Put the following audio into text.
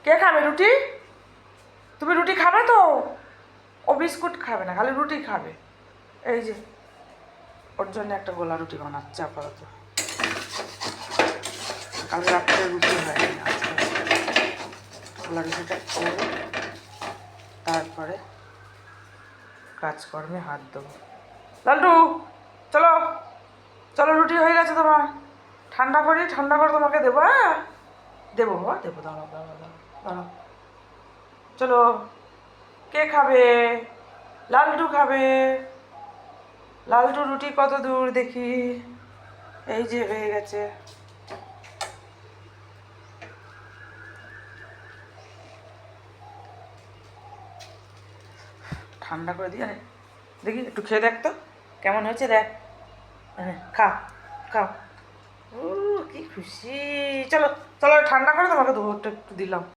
কে খাবে রুটি? তুমি রুটি খাবে তো? ও বিস্কুট খাবে না, খালি রুটি খাবে। এই যে ওর জন্য একটা গোলা রুটি বানাচ্ছে আপাতত। কালকে রাত্রে রুটি হয়নি, আজকে গোলা রুটিটা করে তারপরে কাজকর্মে হাত দেবো। লালটু চলো চলো, রুটি হয়ে গেছে তোমার। ঠান্ডা করি, ঠান্ডা করে তোমাকে দেবো। হ্যাঁ দেবো বাবা, দেবো, দাঁড়াও দাঁড়াও দাঁড়াও দাঁড়াও। চলো, কে খাবে? লালটু খাবে। লালটু রুটি কত দূর দেখি। এই যে হয়ে গেছে। ঠান্ডা করে দিয়ে দেখি, একটু খেয়ে দেখ তো কেমন হয়েছে, দেখ। খা, খাও। ও কি খুশি। চলো চলো, ঠান্ডা করে তোমাকে দুধটা একটু দিলাম।